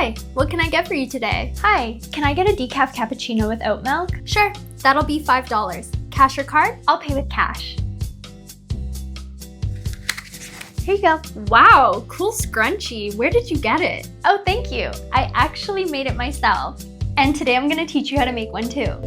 Hi, what can I get for you today? Hi, can I get a decaf cappuccino with oat milk? Sure, that'll be $5. Cash or card? I'll pay with cash. Here you go. Wow, cool scrunchie. Where did you get it? Oh, thank you. I actually made it myself. And today I'm gonna teach you how to make one too.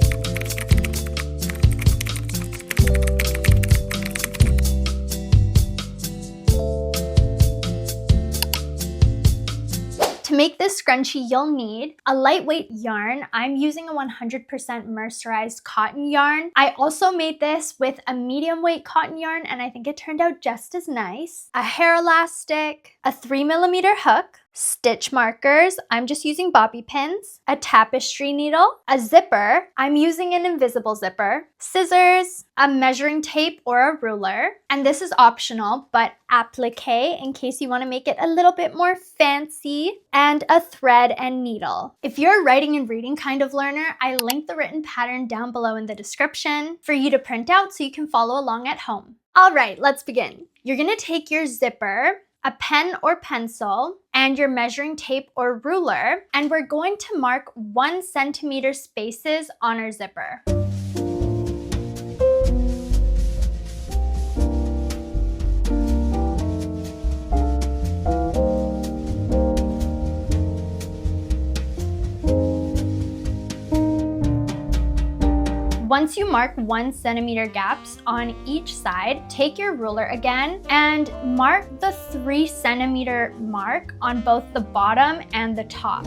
To make this scrunchie, you'll need a lightweight yarn. I'm using a 100% mercerized cotton yarn. I also made this with a medium weight cotton yarn and I think it turned out just as nice. A hair elastic, a 3mm hook, stitch markers, I'm just using bobby pins, a tapestry needle, a zipper, I'm using an invisible zipper, scissors, a measuring tape or a ruler, and this is optional, but appliqué in case you want to make it a little bit more fancy, and a thread and needle. If you're a writing and reading kind of learner, I linked the written pattern down below in the description for you to print out so you can follow along at home. All right, let's begin. You're gonna take your zipper, a pen or pencil, and your measuring tape or ruler, and we're going to mark 1 centimeter spaces on our zipper. Once you mark 1 centimeter gaps on each side, take your ruler again and mark the 3 centimeter mark on both the bottom and the top.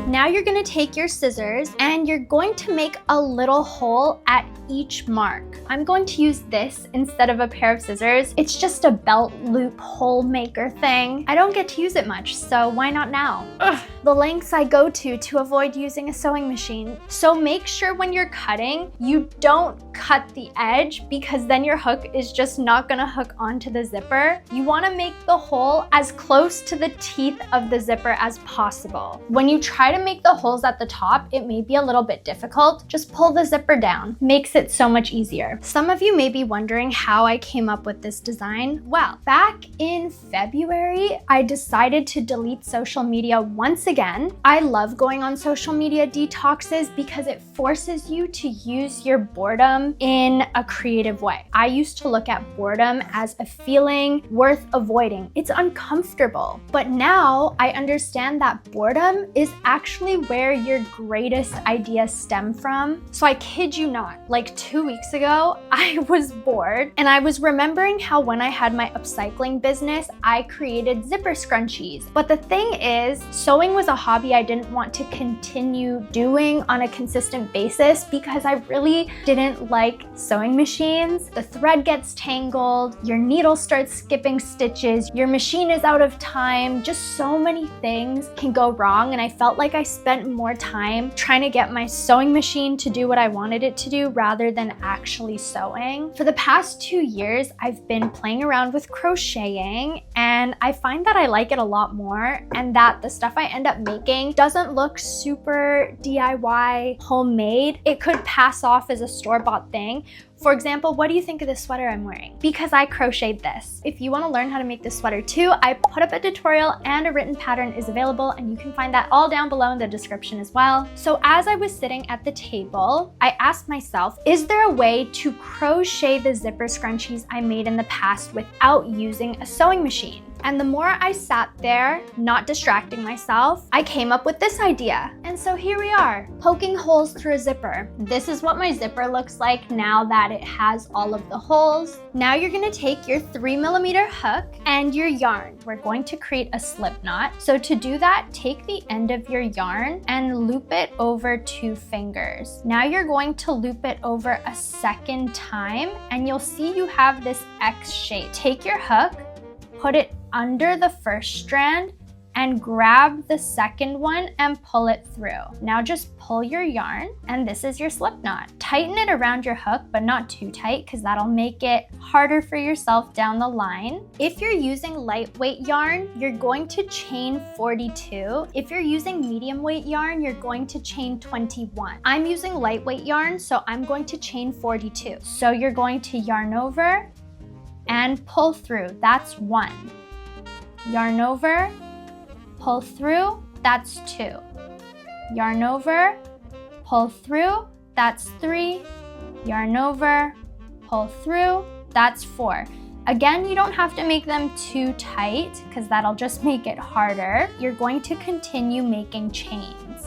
Now you're going to take your scissors and you're going to make a little hole at each mark. I'm going to use this instead of a pair of scissors. It's just a belt loop hole maker thing. I don't get to use it much, so why not now? Ugh. The lengths I go to avoid using a sewing machine. So make sure when you're cutting, you don't cut the edge because then your hook is just not gonna hook onto the zipper. You wanna make the hole as close to the teeth of the zipper as possible. When you try to make the holes at the top, it may be a little bit difficult. Just pull the zipper down. Makes it so much easier. Some of you may be wondering how I came up with this design. Well, back in February, I decided to delete social media once again. I love going on social media detoxes because it forces you to use your boredom in a creative way. I used to look at boredom as a feeling worth avoiding. It's uncomfortable. But now I understand that boredom is actually where your greatest ideas stem from. So I kid you not, like 2 weeks ago, I was bored and I was remembering how when I had my upcycling business, I created zipper scrunchies. But the thing is, sewing was a hobby I didn't want to continue doing on a consistent basis because I really didn't like sewing machines. The thread gets tangled, your needle starts skipping stitches, your machine is out of time, just so many things can go wrong, and I felt like I spent more time trying to get my sewing machine to do what I wanted it to do rather than actually sewing. For the past 2 years, I've been playing around with crocheting and I find that I like it a lot more and that the stuff I end up making doesn't look super DIY homemade. It could pass off as a store-bought thing. For example, what do you think of this sweater I'm wearing? Because I crocheted this. If you want to learn how to make this sweater too, I put up a tutorial and a written pattern is available and you can find that all down below in the description as well. So as I was sitting at the table, I asked myself, is there a way to crochet the zipper scrunchies I made in the past without using a sewing machine? And the more I sat there, not distracting myself, I came up with this idea. And so here we are, poking holes through a zipper. This is what my zipper looks like now that it has all of the holes. Now you're gonna take your 3mm hook and your yarn. We're going to create a slip knot. So to do that, take the end of your yarn and loop it over 2 fingers. Now you're going to loop it over a second time and you'll see you have this X shape. Take your hook, put it under the first strand and grab the second one and pull it through. Now just pull your yarn and this is your slip knot. Tighten it around your hook, but not too tight because that'll make it harder for yourself down the line. If you're using lightweight yarn, you're going to chain 42. If you're using medium weight yarn, you're going to chain 21. I'm using lightweight yarn, so I'm going to chain 42. So you're going to yarn over, and pull through, that's 1. Yarn over, pull through, that's 2. Yarn over, pull through, that's 3. Yarn over, pull through, that's 4. Again, you don't have to make them too tight because that'll just make it harder. You're going to continue making chains.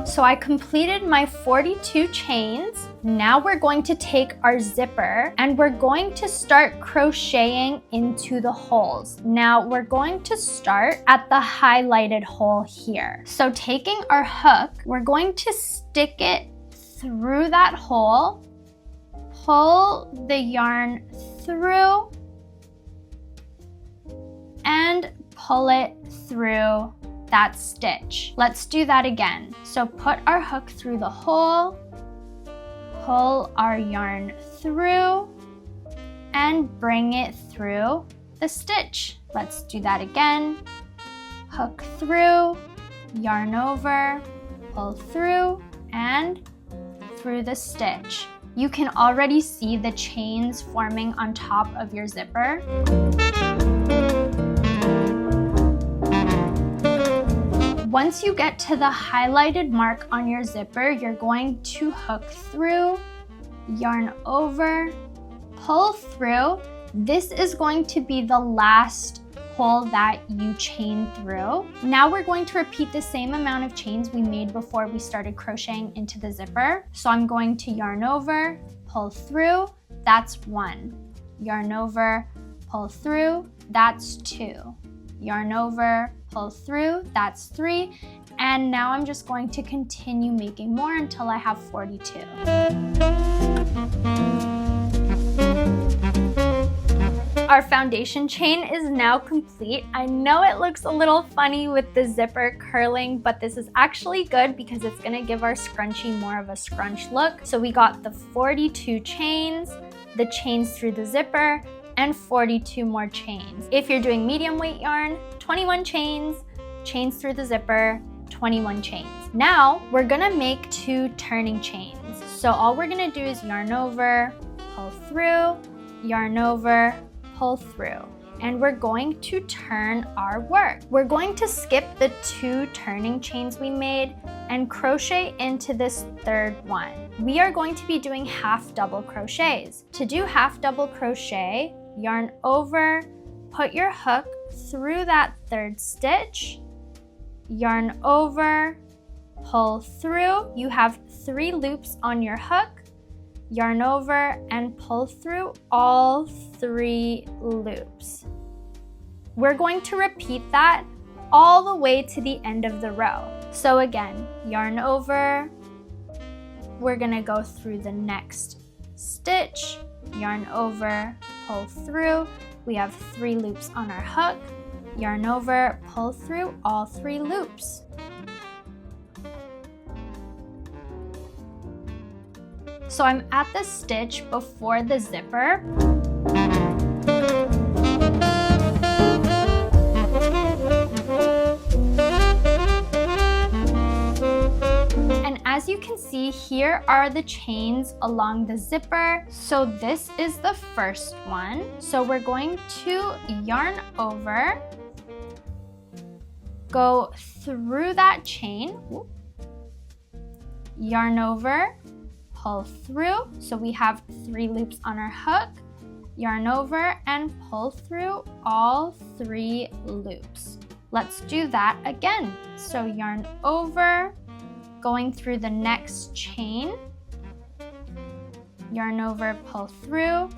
So I completed my 42 chains. Now we're going to take our zipper and we're going to start crocheting into the holes. Now we're going to start at the highlighted hole here. So taking our hook, we're going to stick it through that hole, pull the yarn through, and pull it through that stitch. Let's do that again. So put our hook through the hole, pull our yarn through, and bring it through the stitch. Let's do that again. Hook through, yarn over, pull through, and through the stitch. You can already see the chains forming on top of your zipper. Once you get to the highlighted mark on your zipper, you're going to hook through, yarn over, pull through. This is going to be the last hole that you chain through. Now we're going to repeat the same amount of chains we made before we started crocheting into the zipper. So I'm going to yarn over, pull through, that's 1. Yarn over, pull through, that's 2. Yarn over, pull through, that's 3. And now I'm just going to continue making more until I have 42. Our foundation chain is now complete. I know it looks a little funny with the zipper curling, but this is actually good because it's gonna give our scrunchie more of a scrunch look. So we got the 42 chains, the chains through the zipper, and 42 more chains. If you're doing medium weight yarn, 21 chains, chains through the zipper, 21 chains. Now we're gonna make 2 turning chains. So all we're gonna do is yarn over, pull through, yarn over, pull through, and we're going to turn our work. We're going to skip the 2 turning chains we made and crochet into this 3rd one. We are going to be doing half double crochets. To do half double crochet, yarn over, put your hook through that 3rd stitch, yarn over, pull through. You have 3 loops on your hook, yarn over, and pull through all 3 loops. We're going to repeat that all the way to the end of the row. So again, yarn over, we're gonna go through the next stitch, yarn over, pull through. We have 3 loops on our hook, yarn over, pull through all 3 loops. So I'm at the stitch before the zipper. And as you can see, here are the chains along the zipper. So this is the first one. So we're going to yarn over, go through that chain, yarn over, pull through. So we have 3 loops on our hook, yarn over, and pull through all 3 loops. Let's do that again. So yarn over, going through the next chain, yarn over, pull through,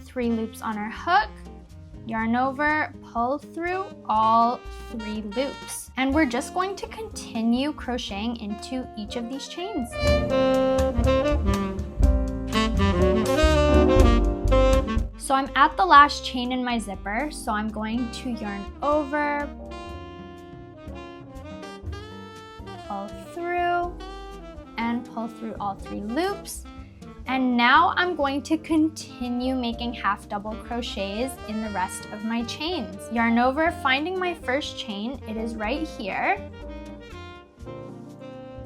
3 loops on our hook, yarn over, pull through all 3 loops. And we're just going to continue crocheting into each of these chains. So I'm at the last chain in my zipper, so I'm going to yarn over, pull through, and pull through all 3 loops. And now I'm going to continue making half double crochets in the rest of my chains. Yarn over, finding my first chain, it is right here.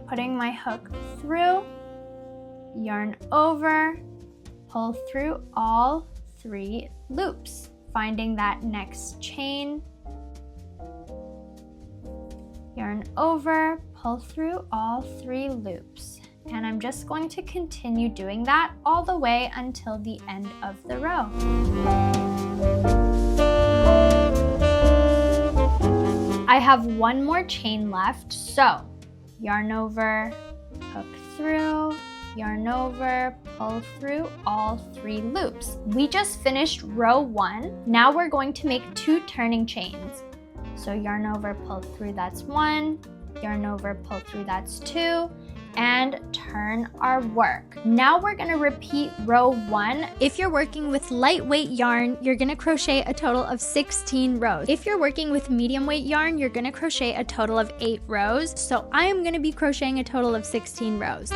Putting my hook through, yarn over, pull through all 3 loops, finding that next chain, yarn over, pull through all 3 loops. And I'm just going to continue doing that all the way until the end of the row. I have 1 more chain left, so yarn over, hook through, yarn over, pull through all 3 loops. We just finished row 1. Now we're going to make 2 turning chains. So yarn over, pull through, that's 1, yarn over, pull through, that's 2, and turn our work. Now we're gonna repeat row 1. If you're working with lightweight yarn, you're gonna crochet a total of 16 rows. If you're working with medium weight yarn, you're gonna crochet a total of 8 rows. So I am gonna be crocheting a total of 16 rows.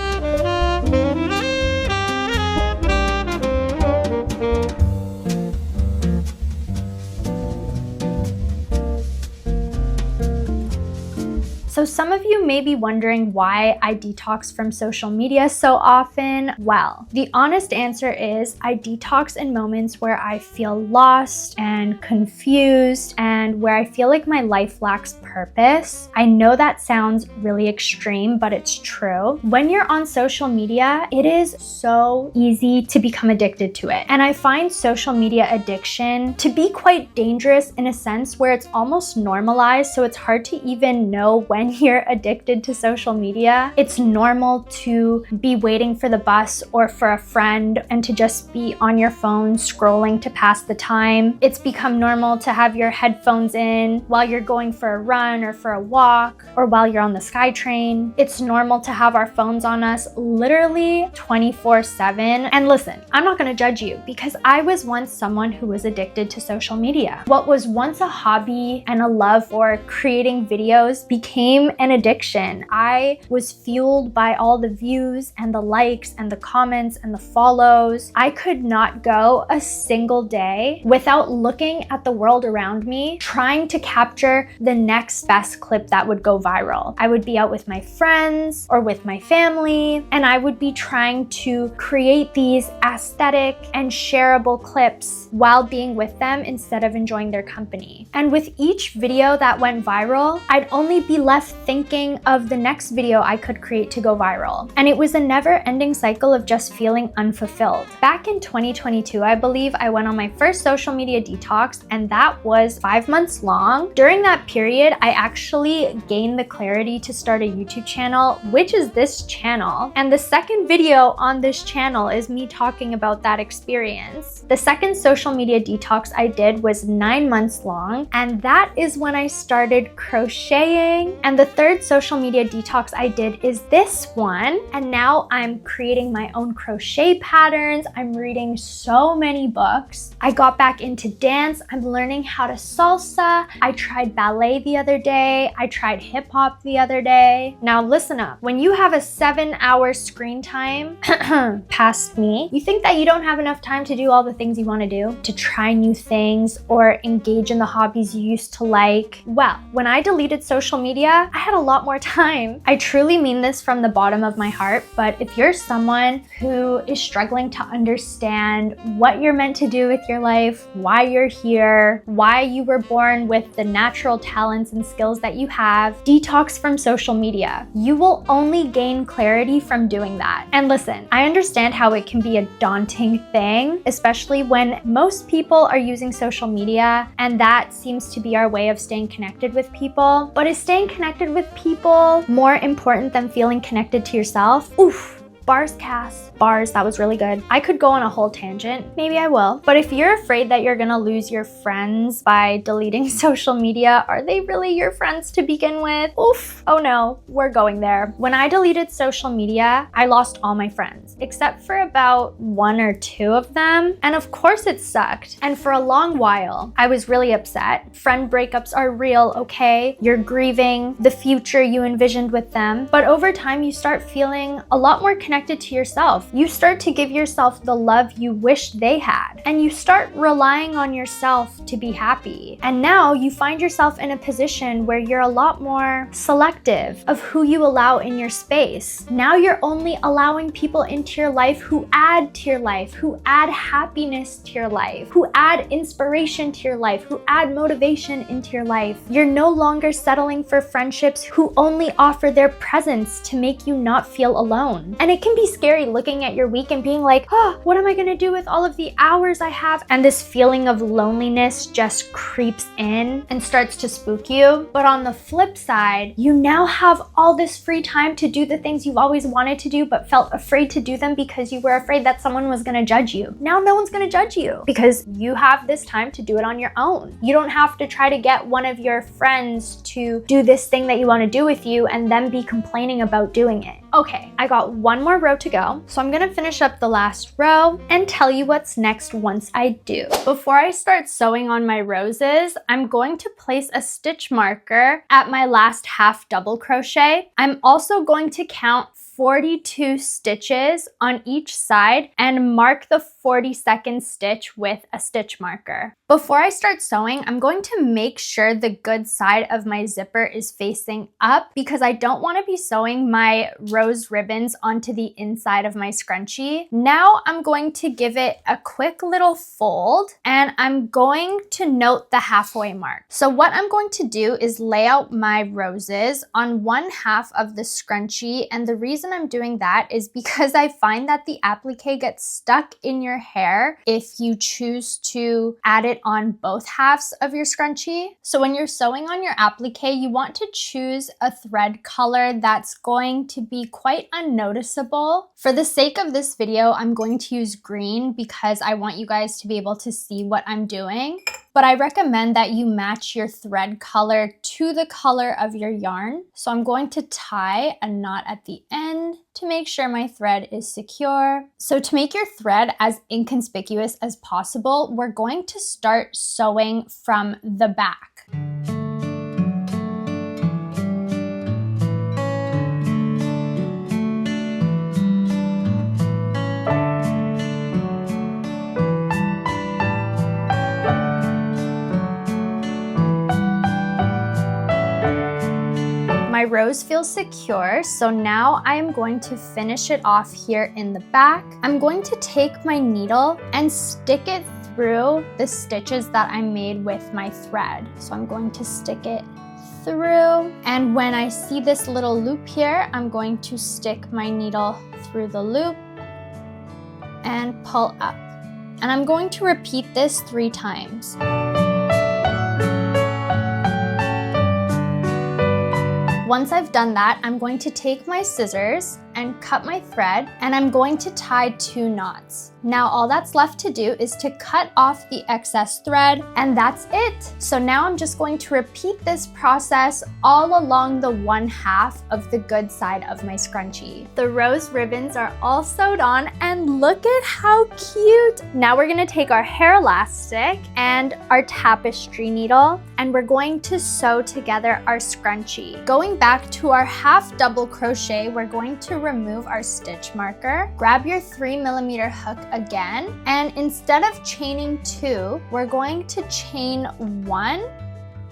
So some of you may be wondering why I detox from social media so often. Well, the honest answer is I detox in moments where I feel lost and confused and where I feel like my life lacks purpose. I know that sounds really extreme, but it's true. When you're on social media, it is so easy to become addicted to it. And I find social media addiction to be quite dangerous in a sense where it's almost normalized, so it's hard to even know when you're addicted to social media. It's normal to be waiting for the bus or for a friend and to just be on your phone scrolling to pass the time. It's become normal to have your headphones in while you're going for a run or for a walk or while you're on the SkyTrain. It's normal to have our phones on us literally 24/7. And listen, I'm not gonna judge you because I was once someone who was addicted to social media. What was once a hobby and a love for creating videos became an addiction. I was fueled by all the views and the likes and the comments and the follows. I could not go a single day without looking at the world around me, trying to capture the next best clip that would go viral. I would be out with my friends or with my family, and I would be trying to create these aesthetic and shareable clips while being with them instead of enjoying their company. And with each video that went viral, I'd only be left thinking of the next video I could create to go viral. And it was a never-ending cycle of just feeling unfulfilled. Back in 2022, I believe I went on my first social media detox, and that was 5 months long. During that period, I actually gained the clarity to start a YouTube channel, which is this channel. And the second video on this channel is me talking about that experience. The second social media detox I did was 9 months long, and that is when I started crocheting. And the third social media detox I did is this one. And now I'm creating my own crochet patterns. I'm reading so many books. I got back into dance. I'm learning how to salsa. I tried ballet the other day. I tried hip hop the other day. Now listen up. When you have a 7-hour screen time past me, you think that you don't have enough time to do all the things you want to do, to try new things or engage in the hobbies you used to like. Well, when I deleted social media, I had a lot more time. I truly mean this from the bottom of my heart, but if you're someone who is struggling to understand what you're meant to do with your life, why you're here, why you were born with the natural talents and skills that you have, detox from social media. You will only gain clarity from doing that. And listen, I understand how it can be a daunting thing, especially when most people are using social media and that seems to be our way of staying connected with people. But is staying connected with people more important than feeling connected to yourself? Oof. Bars, Cass. Bars, that was really good. I could go on a whole tangent. Maybe I will. But if you're afraid that you're gonna lose your friends by deleting social media, are they really your friends to begin with? Oof. Oh no, we're going there. When I deleted social media, I lost all my friends, except for about 1 or 2 of them. And of course it sucked. And for a long while, I was really upset. Friend breakups are real, okay? You're grieving the future you envisioned with them. But over time, you start feeling a lot more connected connected to yourself. You start to give yourself the love you wish they had, and you start relying on yourself to be happy. And now you find yourself in a position where you're a lot more selective of who you allow in your space. Now you're only allowing people into your life who add to your life, who add happiness to your life, who add inspiration to your life, who add motivation into your life. You're no longer settling for friendships who only offer their presence to make you not feel alone. And it can be scary looking at your week and being like, oh, what am I gonna do with all of the hours I have? And this feeling of loneliness just creeps in and starts to spook you. But on the flip side, you now have all this free time to do the things you've always wanted to do but felt afraid to do them because you were afraid that someone was gonna judge you. Now no one's gonna judge you because you have this time to do it on your own. You don't have to try to get one of your friends to do this thing that you wanna do with you and then be complaining about doing it. Okay, I got one more row to go, so I'm gonna finish up the last row and tell you what's next once I do. Before I start sewing on my roses, I'm going to place a stitch marker at my last half double crochet. I'm also going to count 42 stitches on each side and mark the 42nd stitch with a stitch marker. Before I start sewing, I'm going to make sure the good side of my zipper is facing up because I don't want to be sewing my rose ribbons onto the inside of my scrunchie. Now I'm going to give it a quick little fold and I'm going to note the halfway mark. So what I'm going to do is lay out my roses on one half of the scrunchie, and the reason I'm doing that is because I find that the applique gets stuck in your hair if you choose to add it on both halves of your scrunchie. So when you're sewing on your applique, you want to choose a thread color that's going to be quite unnoticeable. For the sake of this video, I'm going to use green because I want you guys to be able to see what I'm doing. But I recommend that you match your thread color to the color of your yarn. So I'm going to tie a knot at the end to make sure my thread is secure. So to make your thread as inconspicuous as possible, we're going to start sewing from the back. My rose feels secure, so now I am going to finish it off here in the back. I'm going to take my needle and stick it through the stitches that I made with my thread. So I'm going to stick it through, and when I see this little loop here, I'm going to stick my needle through the loop and pull up. And I'm going to repeat this 3 times. Once I've done that, I'm going to take my scissors and cut my thread, and I'm going to tie 2 knots. Now all that's left to do is to cut off the excess thread, and that's it. So now I'm just going to repeat this process all along the one half of the good side of my scrunchie. The rose ribbons are all sewed on, and look at how cute. Now we're gonna take our hair elastic and our tapestry needle, and we're going to sew together our scrunchie. Going back to our half double crochet, we're going to remove our stitch marker, grab your 3mm hook again, and instead of chaining 2, we're going to chain 1,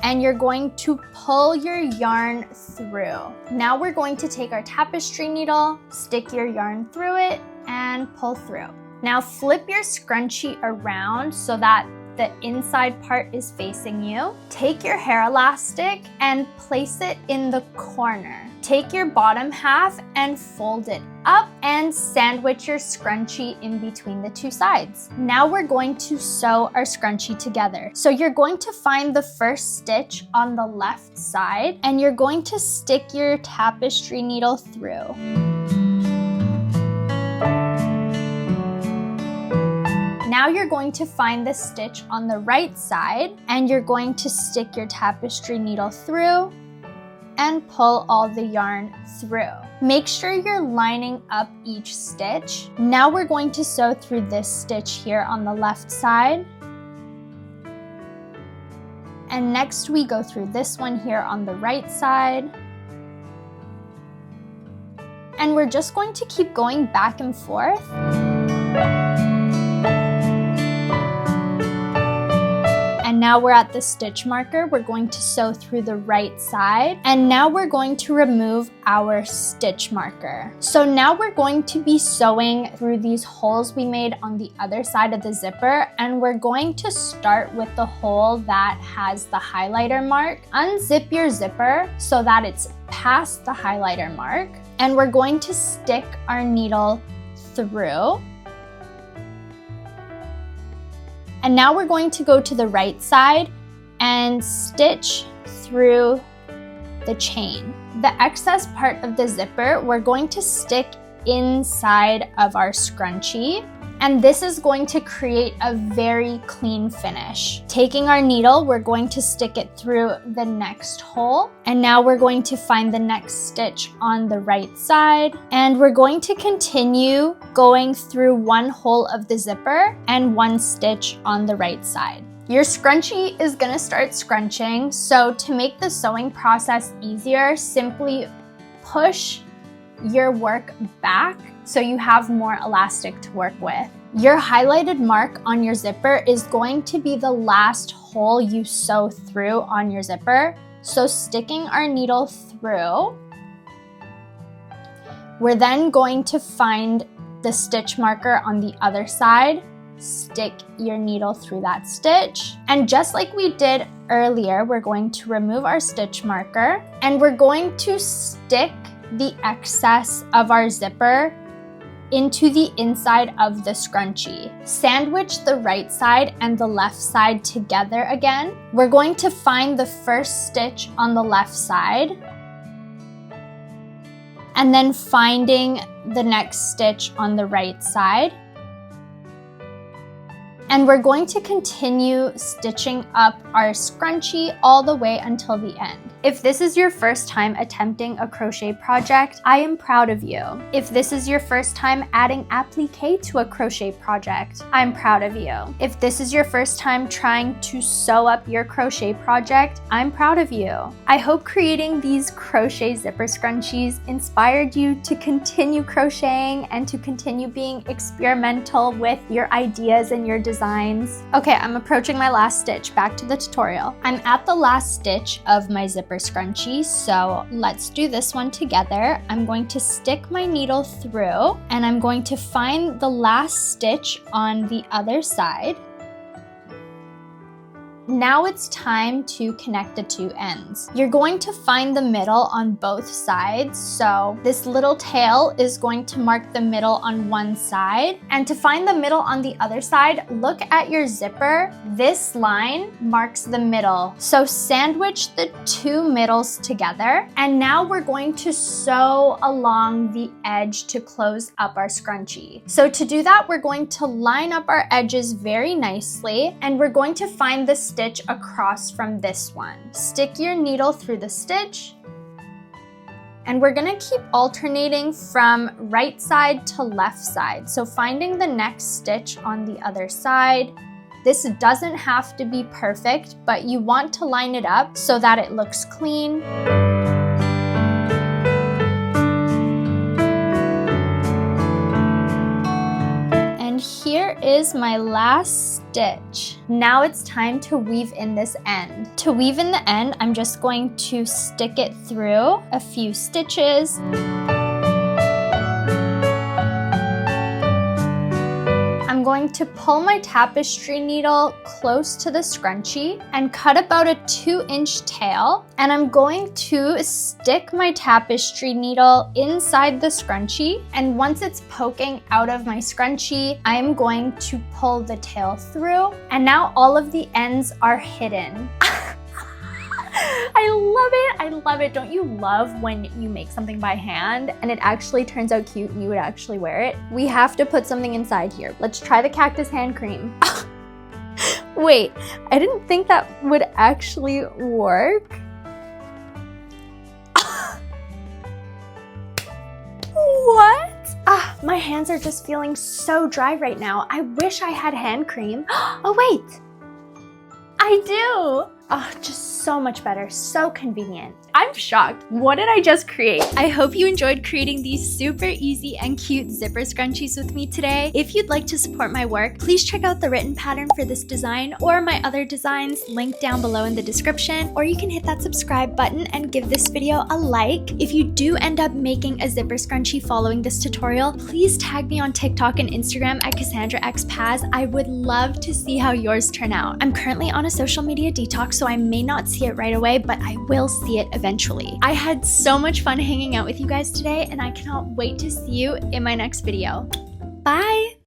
and you're going to pull your yarn through. Now we're going to take our tapestry needle, stick your yarn through it, and pull through. Now flip your scrunchie around so that the inside part is facing you. Take your hair elastic and place it in the corner. Take your bottom half and fold it up and sandwich your scrunchie in between the 2 sides. Now we're going to sew our scrunchie together. So you're going to find the first stitch on the left side, and you're going to stick your tapestry needle through. Now you're going to find the stitch on the right side, and you're going to stick your tapestry needle through and pull all the yarn through. Make sure you're lining up each stitch. Now we're going to sew through this stitch here on the left side. And next we go through this one here on the right side. and we're just going to keep going back and forth. And now we're at the stitch marker. We're going to sew through the right side. And now we're going to remove our stitch marker. So now we're going to be sewing through these holes we made on the other side of the zipper. And we're going to start with the hole that has the highlighter mark. Unzip your zipper so that it's past the highlighter mark. And we're going to stick our needle through. And now we're going to go to the right side and stitch through the chain. The excess part of the zipper, we're going to stick inside of our scrunchie. And this is going to create a very clean finish. Taking our needle, we're going to stick it through the next hole. And now we're going to find the next stitch on the right side. And we're going to continue going through one hole of the zipper and one stitch on the right side. Your scrunchie is gonna start scrunching. So to make the sewing process easier, simply push your work back so you have more elastic to work with. Your highlighted mark on your zipper is going to be the last hole you sew through on your zipper. So sticking our needle through, we're then going to find the stitch marker on the other side, stick your needle through that stitch. And just like we did earlier, we're going to remove our stitch marker and we're going to stick the excess of our zipper into the inside of the scrunchie. Sandwich the right side and the left side together again. We're going to find the first stitch on the left side and then finding the next stitch on the right side. And we're going to continue stitching up our scrunchie all the way until the end. If this is your first time attempting a crochet project, I am proud of you. If this is your first time adding appliqué to a crochet project, I'm proud of you. If this is your first time trying to sew up your crochet project, I'm proud of you. I hope creating these crochet zipper scrunchies inspired you to continue crocheting and to continue being experimental with your ideas and your designs. Okay, I'm approaching my last stitch. Back to the tutorial. I'm at the last stitch of my zipper scrunchie, so let's do this one together. I'm going to stick my needle through and I'm going to find the last stitch on the other side. Now it's time to connect the two ends. You're going to find the middle on both sides. So this little tail is going to mark the middle on one side. And to find the middle on the other side, look at your zipper. This line marks the middle. So sandwich the two middles together. And now we're going to sew along the edge to close up our scrunchie. So to do that, we're going to line up our edges very nicely. And we're going to find the stitch across from this one. Stick your needle through the stitch, and we're gonna keep alternating from right side to left side. So finding the next stitch on the other side. This doesn't have to be perfect, but you want to line it up so that it looks clean. Here is my last stitch. Now it's time to weave in this end. To weave in the end, I'm just going to stick it through a few stitches. I'm going to pull my tapestry needle close to the scrunchie and cut about a 2-inch tail. And I'm going to stick my tapestry needle inside the scrunchie. And once it's poking out of my scrunchie, I'm going to pull the tail through. And now all of the ends are hidden. I love it. I love it. Don't you love when you make something by hand and it actually turns out cute and you would actually wear it? We have to put something inside here. Let's try the cactus hand cream. Wait, I didn't think that would actually work. What? My hands are just feeling so dry right now. I wish I had hand cream. Oh wait, I do. Oh, just so much better, so convenient. I'm shocked. What did I just create? I hope you enjoyed creating these super easy and cute zipper scrunchies with me today. If you'd like to support my work, please check out the written pattern for this design or my other designs linked down below in the description, or you can hit that subscribe button and give this video a like. If you do end up making a zipper scrunchie following this tutorial, please tag me on TikTok and Instagram at CassandraXPaz. I would love to see how yours turn out. I'm currently on a social media detox, so I may not see it right away, but I will see it eventually. I had so much fun hanging out with you guys today, and I cannot wait to see you in my next video. Bye!